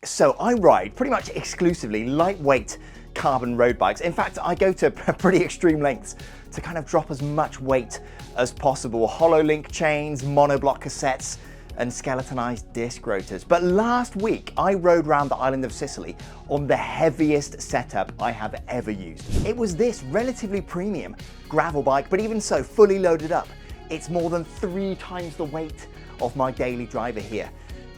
So I ride pretty much exclusively lightweight carbon road bikes. In fact, I go to pretty extreme lengths to kind of drop as much weight as possible. Hollow link chains, monoblock cassettes, and skeletonized disc rotors. But last week, I rode around the island of Sicily on the heaviest setup I have ever used. It was this relatively premium gravel bike, but even so, fully loaded up. It's more than 3 times the weight of my daily driver here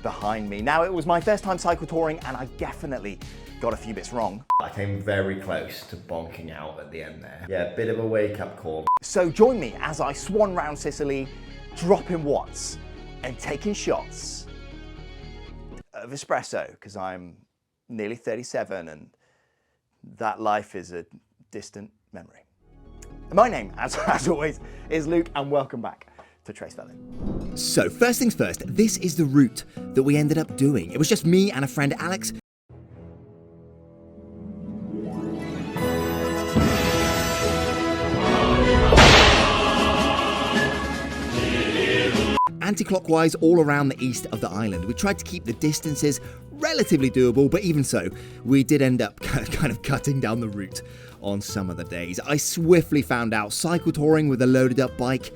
behind me. Now, it was my first time cycle touring, and I definitely got a few bits wrong. I came very close to bonking out at the end there. Yeah, bit of a wake-up call. So join me as I swan round Sicily, dropping watts and taking shots of espresso, because I'm nearly 37 and that life is a distant memory. My name, as always, is Luke, and welcome back to Trace Vallo. So first things first, this is the route that we ended up doing. It was just me and a friend, Alex. Anti-clockwise all around the east of the island. We tried to keep the distances relatively doable, but even so, we did end up kind of cutting down the route on some of the days. I swiftly found out cycle touring with a loaded up bike,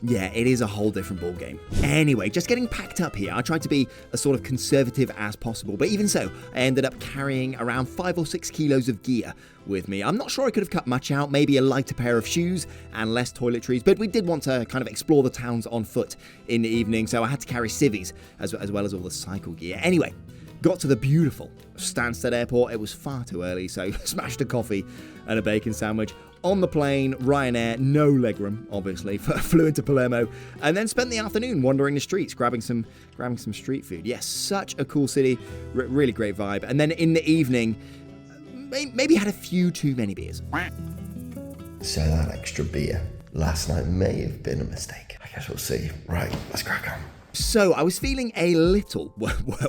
yeah, it is a whole different ballgame. Anyway, just getting packed up here, I tried to be as sort of conservative as possible, but even so, I ended up carrying around 5 or 6 kilos of gear with me. I'm not sure I could have cut much out, maybe a lighter pair of shoes and less toiletries, but we did want to kind of explore the towns on foot in the evening, so I had to carry civvies as well as all the cycle gear. Anyway, got to the beautiful Stansted Airport. It was far too early, so smashed a coffee and a bacon sandwich. On the plane, Ryanair, no legroom, obviously, flew into Palermo, and then spent the afternoon wandering the streets, grabbing some street food. Yes, such a cool city, really great vibe. And then in the evening, maybe had a few too many beers. So that extra beer last night may have been a mistake. I guess we'll see. Right, let's crack on. So I was feeling a little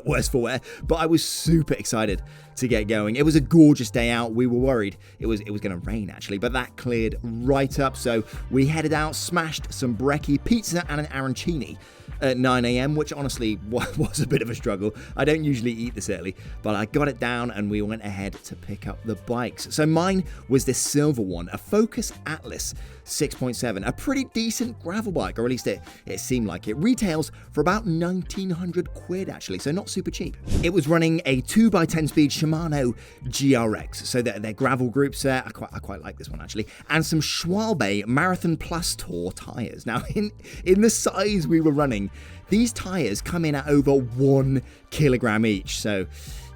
worse for wear, but I was super excited to get going. It was a gorgeous day out. We were worried it was going to rain actually, but that cleared right up. So we headed out, smashed some brekkie, pizza and an arancini at 9 a.m, which honestly was a bit of a struggle. I don't usually eat this early, but I got it down and we went ahead to pick up the bikes. So mine was this silver one, a Focus Atlas 6.7, a pretty decent gravel bike, or at least it seemed like it. Retails for about 1,900 quid actually, so not super cheap. It was running a 2x10 speed Shimano GRX, so their gravel groups there, I quite like this one actually, and some Schwalbe Marathon Plus Tour tyres. Now in the size we were running, these tyres come in at over 1 kilogram each, so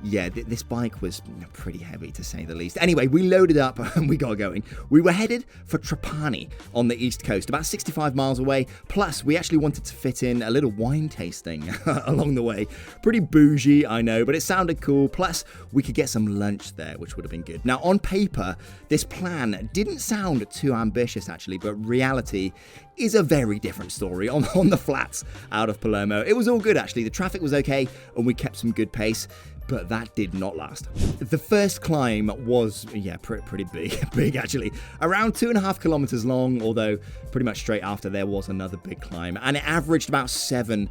yeah, this bike was pretty heavy to say the least. Anyway, we loaded up and we got going. We were headed for Trapani on the east coast, about 65 miles away. Plus, we actually wanted to fit in a little wine tasting along the way. Pretty bougie, I know, but it sounded cool. Plus, we could get some lunch there, which would have been good. Now, on paper, this plan didn't sound too ambitious, actually, but reality is a very different story on the flats out of Palermo. It was all good, actually. The traffic was okay, and we kept some good pace. But that did not last. The first climb was, yeah, pretty big actually. Around 2.5 kilometers long, although pretty much straight after there was another big climb. And it averaged about 7%.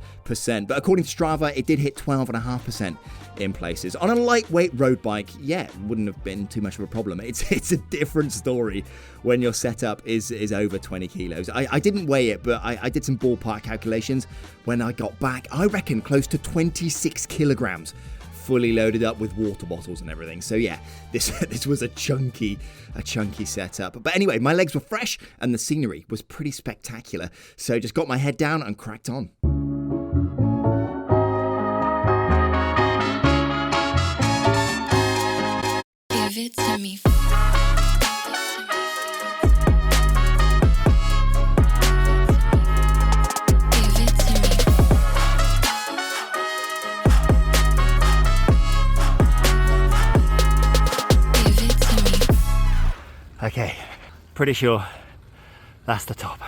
But according to Strava, it did hit 12.5% in places. On a lightweight road bike, yeah, it wouldn't have been too much of a problem. It's a different story when your setup is over 20 kilos. I didn't weigh it, but I did some ballpark calculations. When I got back, I reckon close to 26 kilograms. Fully loaded up with water bottles and everything. So yeah, this was a chunky setup. But anyway, my legs were fresh and the scenery was pretty spectacular. So just got my head down and cracked on. Give it to me. Okay, pretty sure that's the top.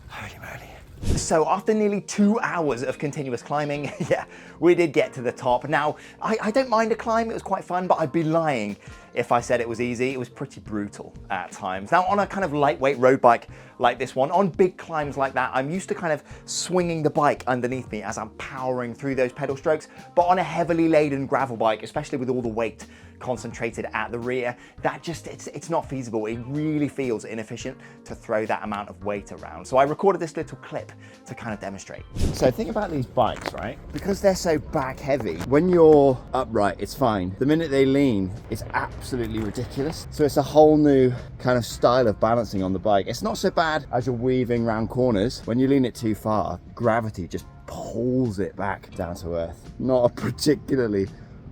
Holy moly. So after nearly 2 hours of continuous climbing, yeah, we did get to the top. Now, I don't mind a climb, it was quite fun, but I'd be lying if I said it was easy. It was pretty brutal at times. Now, on a kind of lightweight road bike like this one, on big climbs like that, I'm used to kind of swinging the bike underneath me as I'm powering through those pedal strokes, but on a heavily laden gravel bike, especially with all the weight concentrated at the rear, that just, it's not feasible. It really feels inefficient to throw that amount of weight around. So I recorded this little clip to kind of demonstrate. So think about these bikes, right? Because they're so back heavy, when you're upright, it's fine. The minute they lean, it's absolutely ridiculous. So it's a whole new kind of style of balancing on the bike. It's not so bad as you're weaving round corners. When you lean it too far, gravity just pulls it back down to earth. Not a particularly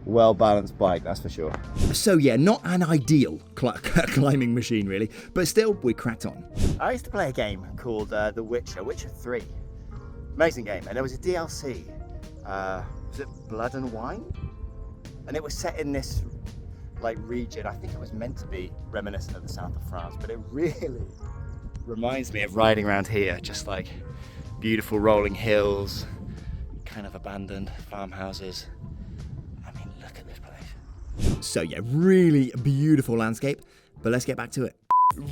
well-balanced bike, that's for sure. So yeah, not an ideal climbing machine really, but still we cracked on. I used to play a game called The Witcher 3. Amazing game, and there was a DLC. Was it Blood and Wine? And it was set in this like region. I think it was meant to be reminiscent of the south of France, but it really reminds me of riding around here, just like beautiful rolling hills, kind of abandoned farmhouses. So yeah, really beautiful landscape, but let's get back to it.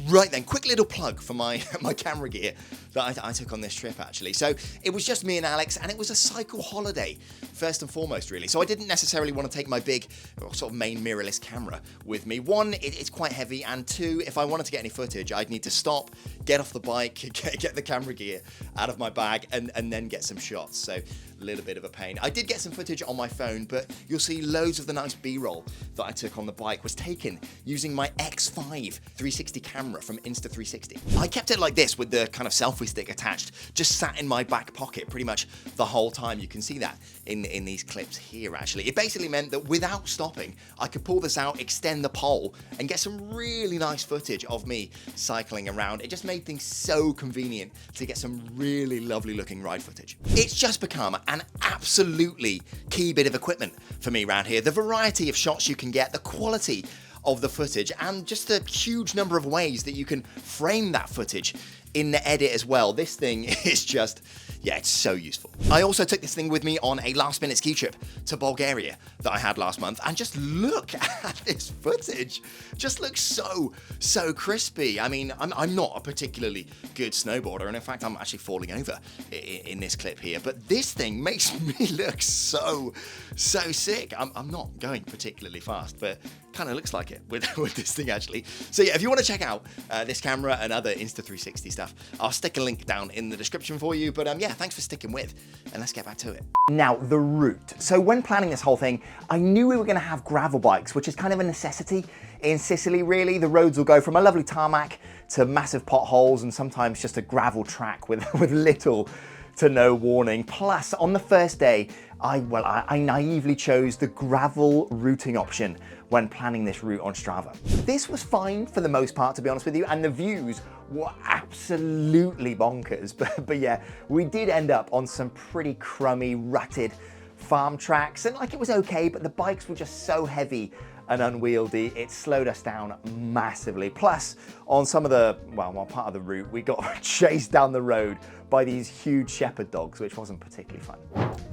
Right then, quick little plug for my camera gear that I took on this trip actually. So it was just me and Alex, and it was a cycle holiday first and foremost really. So I didn't necessarily want to take my big sort of main mirrorless camera with me. One, it's quite heavy, and two, if I wanted to get any footage, I'd need to stop, get off the bike, get the camera gear out of my bag, and then get some shots. So a little bit of a pain. I did get some footage on my phone, but you'll see loads of the nice B-roll that I took on the bike was taken using my X5 360 camera from Insta360. I kept it like this with the kind of selfie stick attached, just sat in my back pocket pretty much the whole time. You can see that in these clips here actually. It basically meant that without stopping, I could pull this out, extend the pole, and get some really nice footage of me cycling around. It just made things so convenient to get some really lovely looking ride footage. It's just become an absolutely key bit of equipment for me around here. The variety of shots you can get, the quality of the footage, and just the huge number of ways that you can frame that footage in the edit as well. This thing is just, yeah, it's so useful. I also took this thing with me on a last-minute ski trip to Bulgaria that I had last month, and just look at this footage. Just looks so crispy. I mean, I'm not a particularly good snowboarder, and in fact, I'm actually falling over in this clip here, but this thing makes me look so sick. I'm not going particularly fast, but kind of looks like it with this thing actually. So yeah, if you want to check out this camera and other Insta360 stuff, I'll stick a link down in the description for you. But yeah, thanks for sticking with, and let's get back to it. Now, the route. So when planning this whole thing, I knew we were going to have gravel bikes, which is kind of a necessity in Sicily really. The roads will go from a lovely tarmac to massive potholes and sometimes just a gravel track with little to no warning. Plus, on the first day, I naively chose the gravel routing option when planning this route on Strava. This was fine for the most part, to be honest with you, and the views were absolutely bonkers. But yeah, we did end up on some pretty crummy, rutted farm tracks, and like it was okay, but the bikes were just so heavy and unwieldy, it slowed us down massively. Plus, on some of the, well, part of the route, we got chased down the road by these huge shepherd dogs, which wasn't particularly fun.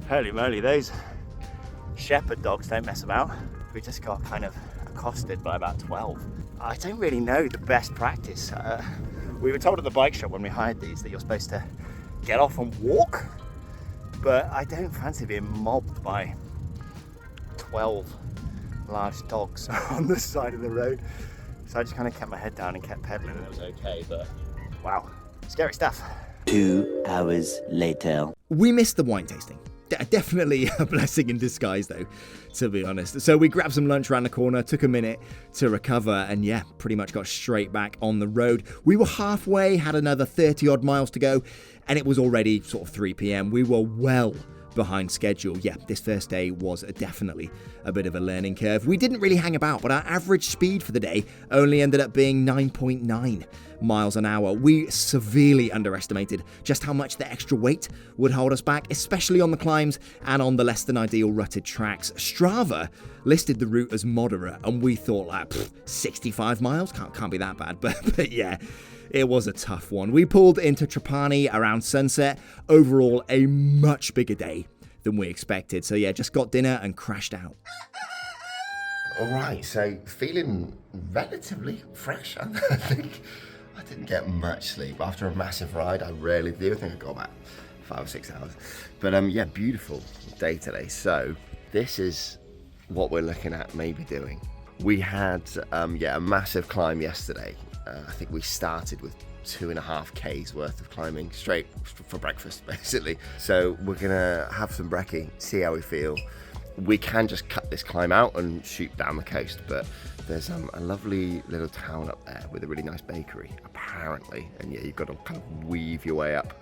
Holy moly, those shepherd dogs don't mess about. We just got kind of accosted by about 12. I don't really know the best practice. We were told at the bike shop when we hired these that you're supposed to get off and walk, but I don't fancy being mobbed by 12 large dogs on the side of the road. So I just kind of kept my head down and kept pedaling, and it was okay, but wow, scary stuff. 2 hours later. We missed the wine tasting. Definitely a blessing in disguise though, to be honest. So we grabbed some lunch around the corner, took a minute to recover, and yeah, pretty much got straight back on the road. We were halfway, had another 30 odd miles to go, and it was already sort of 3 p.m. We were well behind schedule. Yeah, this first day was definitely a bit of a learning curve. We didn't really hang about, but our average speed for the day only ended up being 9.9 miles an hour. We severely underestimated just how much the extra weight would hold us back, especially on the climbs and on the less than ideal rutted tracks. Strava listed the route as moderate, and we thought like 65 miles can't be that bad, but yeah, it was a tough one. We pulled into Trapani around sunset. Overall, a much bigger day than we expected. So yeah, just got dinner and crashed out. All right, so feeling relatively fresh. I think I didn't get much sleep after a massive ride. I rarely do. I think I got about 5 or 6 hours. But yeah, beautiful day today. So this is what we're looking at maybe doing. We had a massive climb yesterday. I think we started with 2.5 Ks worth of climbing straight for breakfast, basically. So we're gonna have some brekkie, see how we feel. We can just cut this climb out and shoot down the coast, but there's a lovely little town up there with a really nice bakery, apparently. And yeah, you've got to kind of weave your way up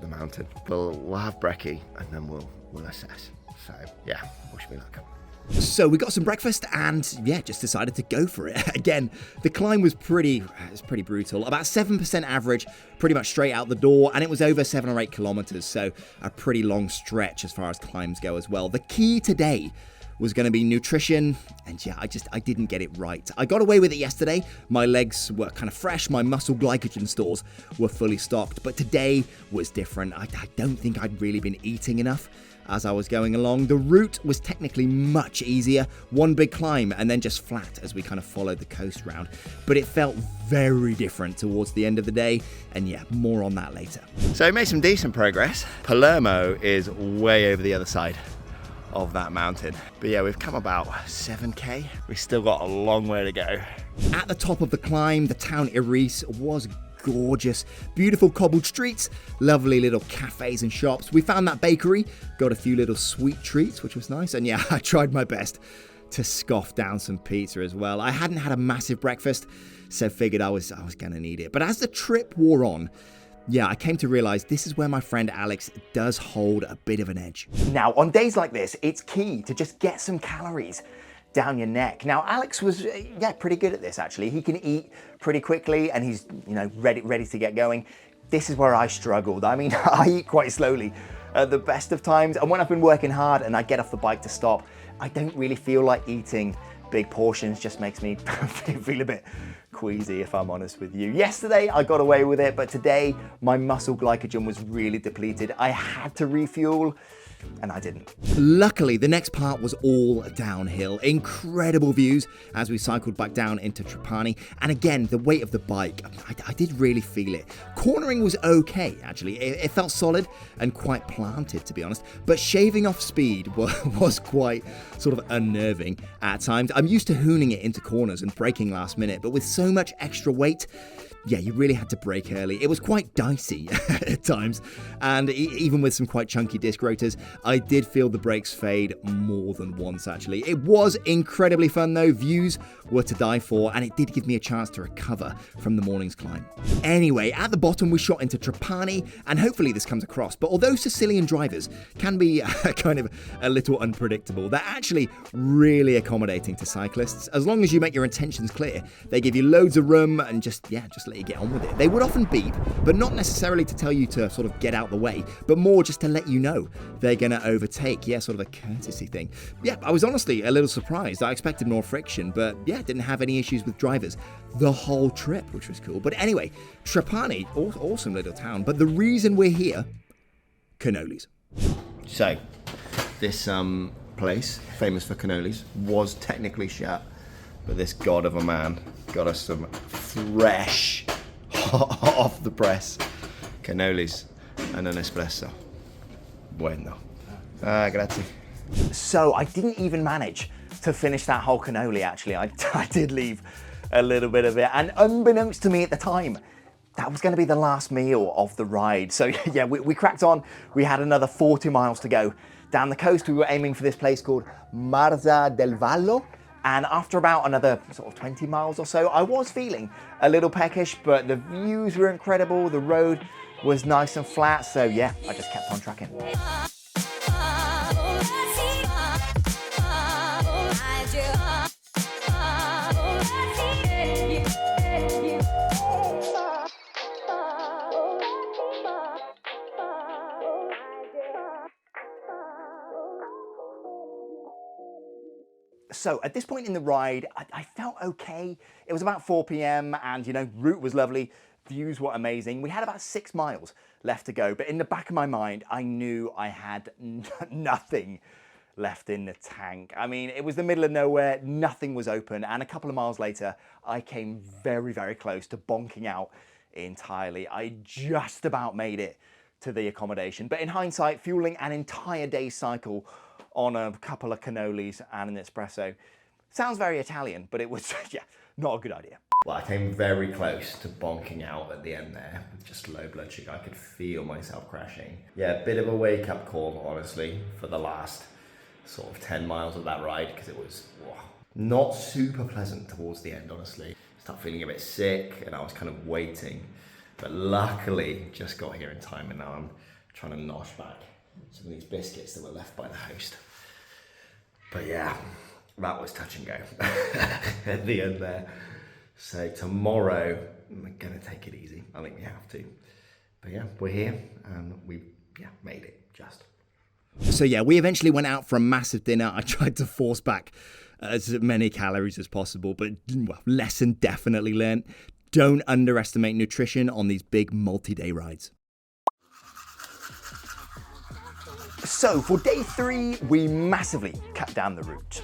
the mountain. We'll have brekkie and then we'll assess. So yeah, wish me luck. So we got some breakfast and yeah, just decided to go for it. Again, the climb was pretty brutal. About 7% average, pretty much straight out the door, and it was over 7 or 8 kilometers, so a pretty long stretch as far as climbs go as well. The key today was going to be nutrition, and yeah, I didn't get it right. I got away with it yesterday. My legs were kind of fresh, my muscle glycogen stores were fully stocked, but today was different. I don't think I'd really been eating enough as I was going along. The route was technically much easier, one big climb and then just flat as we kind of followed the coast round, but it felt very different towards the end of the day, and yeah, more on that later. So we made some decent progress. Palermo is way over the other side of that mountain, but yeah, we've come about 7k. We've still got a long way to go. At the top of the climb, the town Iris was gorgeous. Beautiful cobbled streets, lovely little cafes and shops. We found that bakery, got a few little sweet treats, which was nice. And yeah, I tried my best to scoff down some pizza as well. I hadn't had a massive breakfast, so figured I was gonna need it. But as the trip wore on, yeah, I came to realize this is where my friend Alex does hold a bit of an edge. Now, on days like this, it's key to just get some calories down your neck. Now, Alex was, pretty good at this actually. He can eat pretty quickly and he's, ready to get going. This is where I struggled. I mean, I eat quite slowly at the best of times, and when I've been working hard and I get off the bike to stop, I don't really feel like eating big portions. Just makes me feel a bit queasy, if I'm honest with you. Yesterday, I got away with it, but today, my muscle glycogen was really depleted. I had to refuel, and I didn't. Luckily, the next part was all downhill. Incredible views as we cycled back down into Trapani. And again, the weight of the bike, I did really feel it. Cornering was okay, actually. It felt solid and quite planted, to be honest. But shaving off speed was quite sort of unnerving at times. I'm used to hooning it into corners and braking last minute, but with so much extra weight, yeah, you really had to brake early. It was quite dicey at times, and even with some quite chunky disc rotors, I did feel the brakes fade more than once, actually. It was incredibly fun, though. Views were to die for, and it did give me a chance to recover from the morning's climb. Anyway, at the bottom, we shot into Trapani, and hopefully this comes across, but although Sicilian drivers can be kind of a little unpredictable, they're actually really accommodating to cyclists. As long as you make your intentions clear, they give you loads of room and just let you get on with it. They would often beep, but not necessarily to tell you to sort of get out the way, but more just to let you know they're going to overtake. Yeah, sort of a courtesy thing. Yeah, I was honestly a little surprised. I expected more friction, but yeah, didn't have any issues with drivers the whole trip, which was cool. But anyway, Trapani, awesome little town. But the reason we're here, cannolis. So, this place, famous for cannolis, was technically shut, but this god of a man got us some fresh, off the press cannolis and an espresso. Bueno. Grazie. So I didn't even manage to finish that whole cannoli, actually. I did leave a little bit of it, and unbeknownst to me at the time, that was going to be the last meal of the ride. So yeah, we cracked on. We had another 40 miles to go down the coast. We were aiming for this place called Mazara del Valo. And after about another sort of 20 miles or so, I was feeling a little peckish, but the views were incredible. The road was nice and flat. So yeah, I just kept on tracking. So at this point in the ride, I felt okay. It was about 4 p.m. and route was lovely. views were amazing. We had about 6 miles left to go, but in the back of my mind, I knew I had nothing left in the tank. I mean, it was the middle of nowhere, nothing was open, and a couple of miles later, I came very, very close to bonking out entirely. I just about made it to the accommodation, but in hindsight, fueling an entire day's cycle on a couple of cannolis and an espresso sounds very Italian, but it was, yeah, not a good idea. Well, I came very close to bonking out at the end there with just low blood sugar. I could feel myself crashing. Yeah, a bit of a wake-up call, honestly, for the last sort of 10 miles of that ride, because it was not super pleasant towards the end, honestly. Started feeling a bit sick, and I was kind of waiting. But luckily, just got here in time, and now I'm trying to nosh back some of these biscuits that were left by the host. But yeah, that was touch and go at the end there. So tomorrow, I'm gonna take it easy. I think we have to. But yeah, we're here and we made it just. So yeah, we eventually went out for a massive dinner. I tried to force back as many calories as possible, but lesson definitely learned. Don't underestimate nutrition on these big multi-day rides. So for day 3, we massively cut down the route.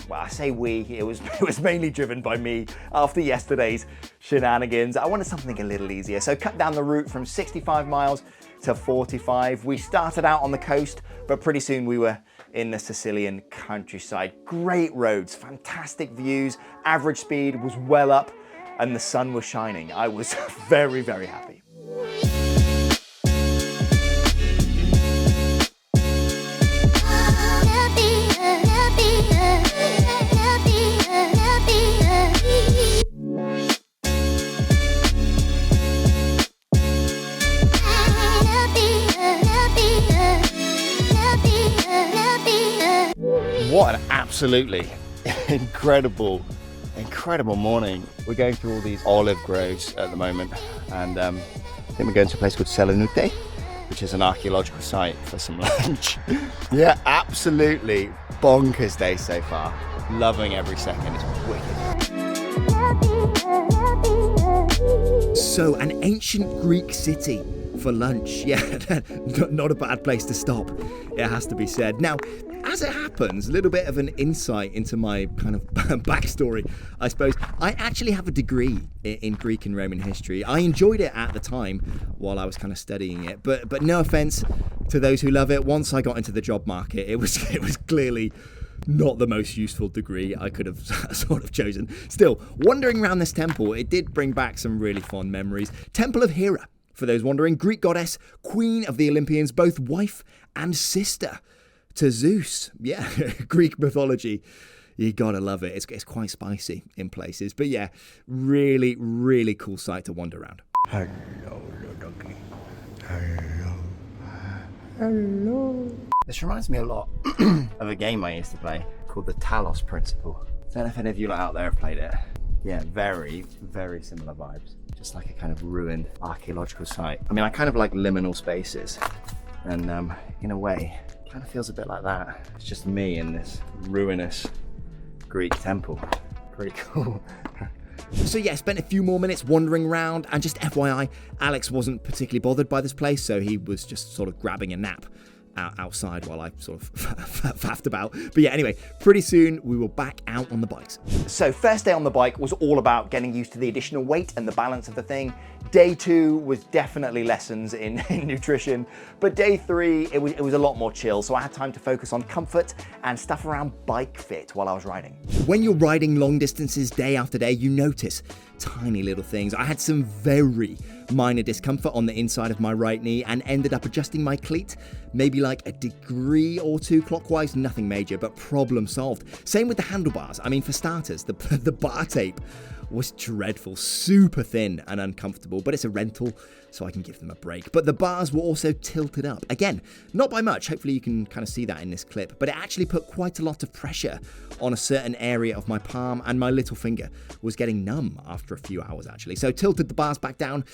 Well, I say we, it was mainly driven by me after yesterday's shenanigans. I wanted something a little easier, so cut down the route from 65 miles to 45. We started out on the coast, but pretty soon we were in the Sicilian countryside. Great roads, fantastic views, average speed was well up, and the sun was shining. I was very, very happy. What an absolutely incredible morning. We're going through all these olive groves at the moment, and I think we're going to a place called Selinunte, which is an archaeological site for some lunch. Yeah, absolutely bonkers day so far. Loving every second, it's wicked. So, an ancient Greek city for lunch. Yeah, not a bad place to stop, it has to be said. Now, as it happens, a little bit of an insight into my kind of backstory, I suppose. I actually have a degree in Greek and Roman history. I enjoyed it at the time while I was kind of studying it, but no offense to those who love it. Once I got into the job market, it was clearly not the most useful degree I could have sort of chosen. Still, wandering around this temple, it did bring back some really fond memories. Temple of Hera, for those wondering, Greek goddess, queen of the Olympians, both wife and sister to Zeus. Yeah, Greek mythology. You gotta love it. It's quite spicy in places. But yeah, really, really cool sight to wander around. Hello, doggy. Hello. This reminds me a lot of a game I used to play called the Talos Principle. I don't know if any of you out there have played it. Yeah, very, very similar vibes. Just like a kind of ruined archaeological site. I mean, I kind of like liminal spaces. And in a way, it kind of feels a bit like that. It's just me in this ruinous Greek temple. Pretty cool. So yeah, spent a few more minutes wandering around, and just FYI, Alex wasn't particularly bothered by this place, so he was just sort of grabbing a nap outside while I sort of faffed about. But yeah, anyway, pretty soon we were back out on the bikes. So first day on the bike was all about getting used to the additional weight and the balance of the thing. Day 2 was definitely lessons in nutrition, but day 3, it was a lot more chill, so I had time to focus on comfort and stuff around bike fit while I was riding. When you're riding long distances day after day, you notice tiny little things. I had some very minor discomfort on the inside of my right knee and ended up adjusting my cleat, maybe like a degree or 2 clockwise, nothing major, but problem solved. Same with the handlebars. I mean, for starters, the bar tape was dreadful, super thin and uncomfortable, but it's a rental, so I can give them a break. But the bars were also tilted up. Again, not by much, hopefully you can kind of see that in this clip, but it actually put quite a lot of pressure on a certain area of my palm, and my little finger was getting numb after a few hours actually. So tilted the bars back down.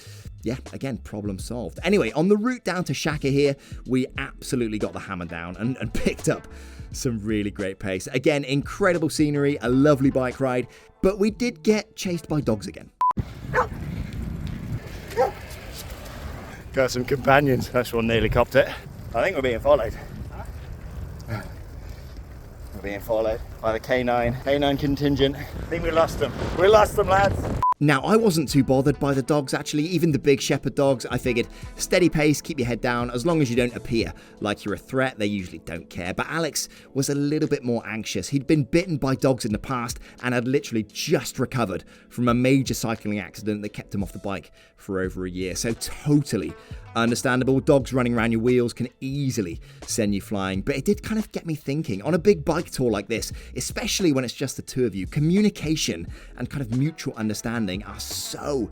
Yeah, again, problem solved. Anyway, on the route down to Sciacca here, we absolutely got the hammer down and picked up some really great pace. Again, incredible scenery, a lovely bike ride, but we did get chased by dogs again. Got some companions. This one nearly copped it. I think we're being followed. We're being followed by the K9 contingent. I think we lost them. We lost them, lads. Now, I wasn't too bothered by the dogs, actually. Even the big shepherd dogs, I figured steady pace, keep your head down. As long as you don't appear like you're a threat, they usually don't care. But Alex was a little bit more anxious. He'd been bitten by dogs in the past and had literally just recovered from a major cycling accident that kept him off the bike for over a year. So totally understandable. Dogs running around your wheels can easily send you flying. But it did kind of get me thinking, on a big bike tour like this, especially when it's just the two of you, communication and kind of mutual understanding are so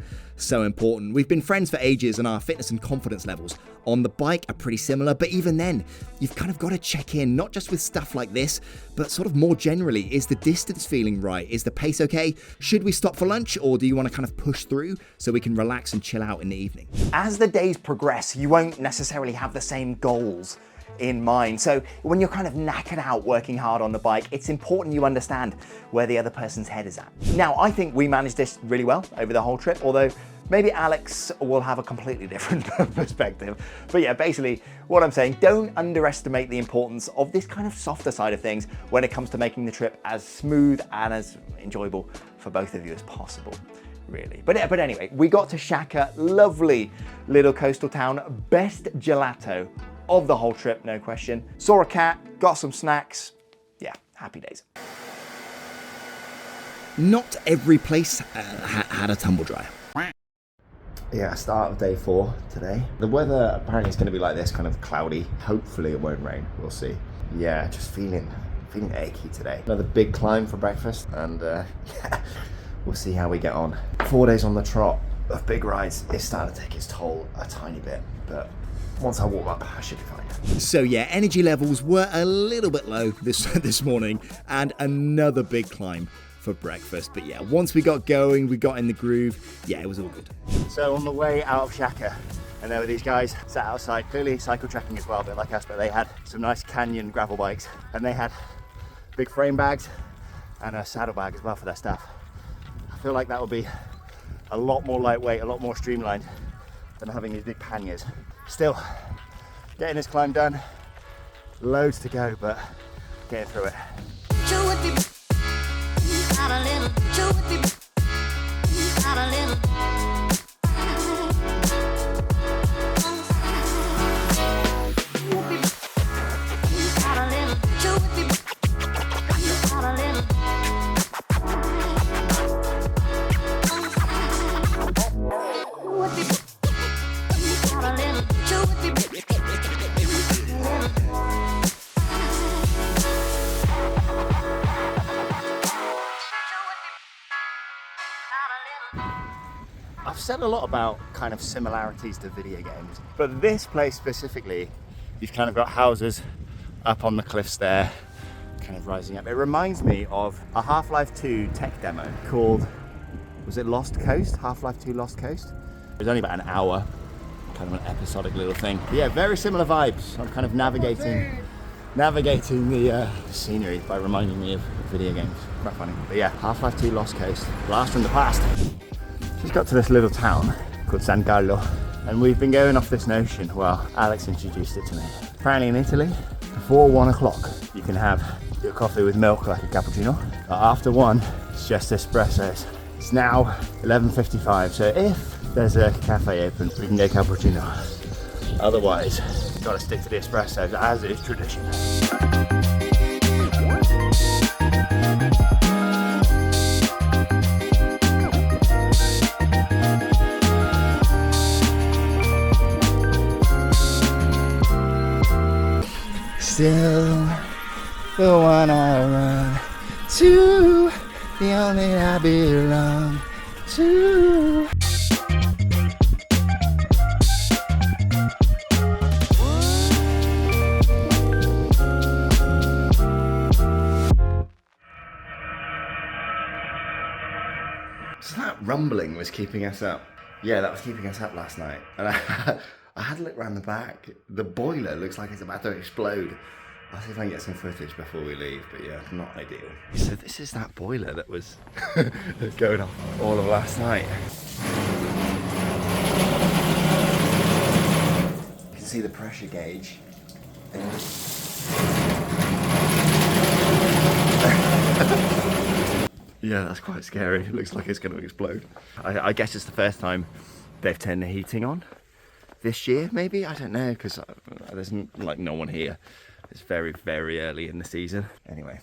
important. We've been friends for ages and our fitness and confidence levels on the bike are pretty similar, but even then, you've kind of got to check in, not just with stuff like this, but sort of more generally. Is the distance feeling right? Is the pace okay? Should we stop for lunch, or do you want to kind of push through so we can relax and chill out in the evening? As the days progress, you won't necessarily have the same goals in mind. So when you're kind of knackered out working hard on the bike, it's important you understand where the other person's head is at. Now, I think we managed this really well over the whole trip, although maybe Alex will have a completely different perspective. But yeah, basically what I'm saying, don't underestimate the importance of this kind of softer side of things when it comes to making the trip as smooth and as enjoyable for both of you as possible. Really. But anyway, we got to Sciacca, lovely little coastal town, best gelato of the whole trip, no question. Saw a cat, got some snacks. Yeah, happy days. Not every place had a tumble dryer. Yeah, start of day 4 today. The weather apparently is going to be like this, kind of cloudy. Hopefully it won't rain, we'll see. Yeah, just feeling achy today. Another big climb for breakfast, and yeah, we'll see how we get on. 4 days on the trot of big rides is starting to take its toll a tiny bit, but once I warm up, I should be fine. So yeah, energy levels were a little bit low this morning, and another big climb for breakfast. But yeah, once we got going, we got in the groove, yeah, it was all good. So on the way out of Sciacca, and there were these guys sat outside, clearly cycle trekking as well, a bit like us, but they had some nice canyon gravel bikes, and they had big frame bags and a saddle bag as well for their stuff. I feel like that would be a lot more lightweight, a lot more streamlined than having these big panniers. Still, getting this climb done, loads to go, but getting through it. I've said a lot about kind of similarities to video games, but this place specifically, you've kind of got houses up on the cliffs there, kind of rising up. It reminds me of a Half-Life 2 tech demo called, was it Lost Coast? Half-Life 2 Lost Coast? It was only about an hour, kind of an episodic little thing. But yeah, very similar vibes. I'm kind of navigating the scenery by reminding me of video games. Quite funny. But yeah, Half-Life 2 Lost Coast, blast from the past. Just got to this little town called San Gallo, and we've been going off this notion, well, Alex introduced it to me. Apparently in Italy, before 1 o'clock, you can have your coffee with milk like a cappuccino, but after 1, it's just espressos. It's now 11:55, so if there's a cafe open, we can get cappuccino. Otherwise, gotta stick to the espressos as is tradition. Still the one I run to, the only I belong to. So that rumbling was keeping us up. Yeah, that was keeping us up last night. And I had a look around the back. The boiler looks like it's about to explode. I'll see if I can get some footage before we leave, but yeah, not ideal. So this is that boiler that was going off all of last night. can see the pressure gauge. Yeah, that's quite scary. It looks like it's going to explode. I guess it's the first time they've turned the heating on this year, maybe? I don't know, because there's like no one here. It's very, very early in the season. Anyway,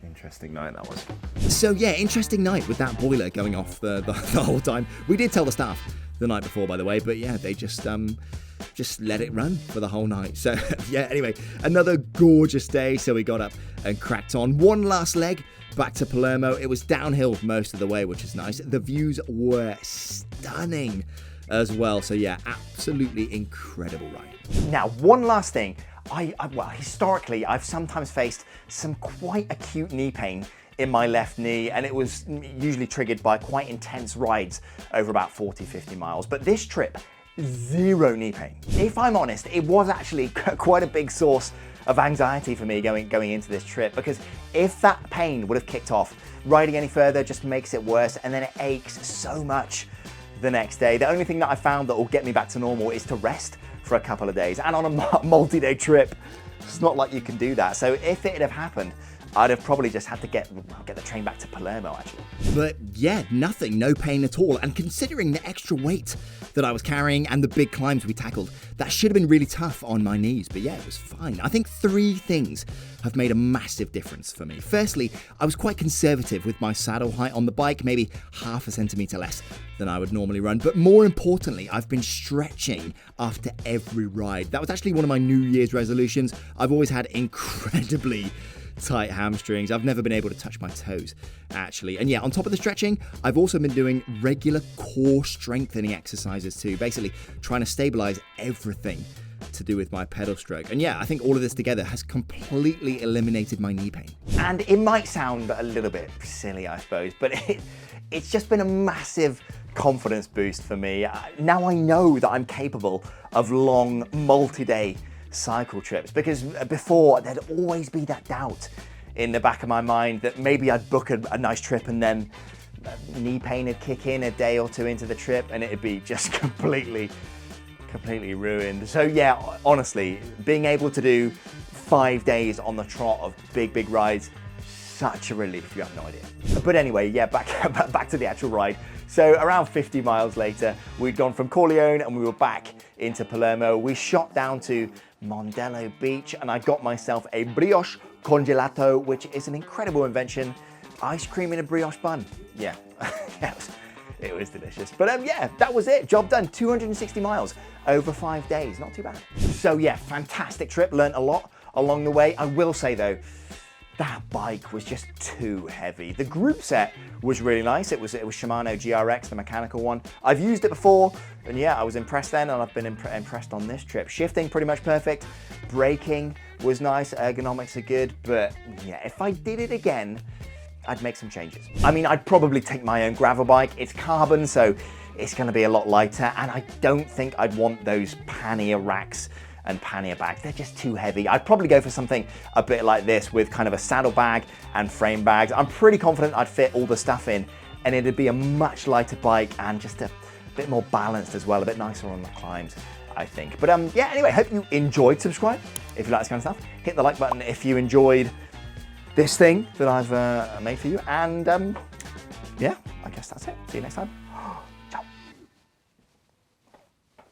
interesting night that was. So yeah, interesting night with that boiler going off the whole time. We did tell the staff the night before, by the way, but yeah, they just let it run for the whole night. So yeah, anyway, another gorgeous day. So we got up and cracked on. One last leg back to Palermo. It was downhill most of the way, which is nice. The views were stunning as well. So yeah, absolutely incredible ride. Now, one last thing. Well, historically, I've sometimes faced some quite acute knee pain in my left knee, and it was usually triggered by quite intense rides over about 40, 50 miles. But this trip, zero knee pain. If I'm honest, it was actually quite a big source of anxiety for me going into this trip, because if that pain would have kicked off, riding any further just makes it worse, and then it aches so much the next day. The only thing that I found that will get me back to normal is to rest for a couple of days, and on a multi-day trip, it's not like you can do that. So if it had happened, I'd have probably just had to get the train back to Palermo, actually. But yeah, nothing, no pain at all. And considering the extra weight that I was carrying and the big climbs we tackled, that should have been really tough on my knees. But yeah, it was fine. I think 3 things have made a massive difference for me. Firstly, I was quite conservative with my saddle height on the bike, maybe half a centimetre less than I would normally run. But more importantly, I've been stretching after every ride. That was actually one of my New Year's resolutions. I've always had incredibly tight hamstrings. I've never been able to touch my toes, actually. And yeah, on top of the stretching, I've also been doing regular core strengthening exercises too, basically trying to stabilize everything to do with my pedal stroke. And yeah, I think all of this together has completely eliminated my knee pain. And it might sound a little bit silly, I suppose, but it's just been a massive confidence boost for me. Now I know that I'm capable of long, multi-day cycle trips, because before there'd always be that doubt in the back of my mind that maybe I'd book a nice trip and then knee pain would kick in a day or two into the trip and it'd be just completely ruined. So yeah, honestly, being able to do 5 days on the trot of big rides, such a relief, you have no idea. But anyway, yeah, back to the actual ride. So around 50 miles later, we'd gone from Corleone and we were back into Palermo. We shot down to Mondello Beach and I got myself a brioche congelato, which is an incredible invention. Ice cream in a brioche bun. Yeah, it was delicious. But yeah, that was it. Job done. 260 miles over 5 days. Not too bad. So yeah, fantastic trip. Learned a lot along the way. I will say though, that bike was just too heavy. The group set was really nice. It was Shimano GRX, the mechanical one. I've used it before, and yeah, I was impressed then, and I've been impressed on this trip. Shifting pretty much perfect. Braking was nice. Ergonomics are good, but yeah, if I did it again, I'd make some changes. I mean, I'd probably take my own gravel bike. It's carbon, so it's gonna be a lot lighter, and I don't think I'd want those pannier racks and pannier bags. They're just too heavy. I'd probably go for something a bit like this with kind of a saddle bag and frame bags. I'm pretty confident I'd fit all the stuff in, and it'd be a much lighter bike and just a bit more balanced as well, a bit nicer on the climbs, I think. But yeah, anyway, hope you enjoyed. Subscribe if you like this kind of stuff. Hit the like button if you enjoyed this thing that I've made for you. And yeah, I guess that's it. See you next time.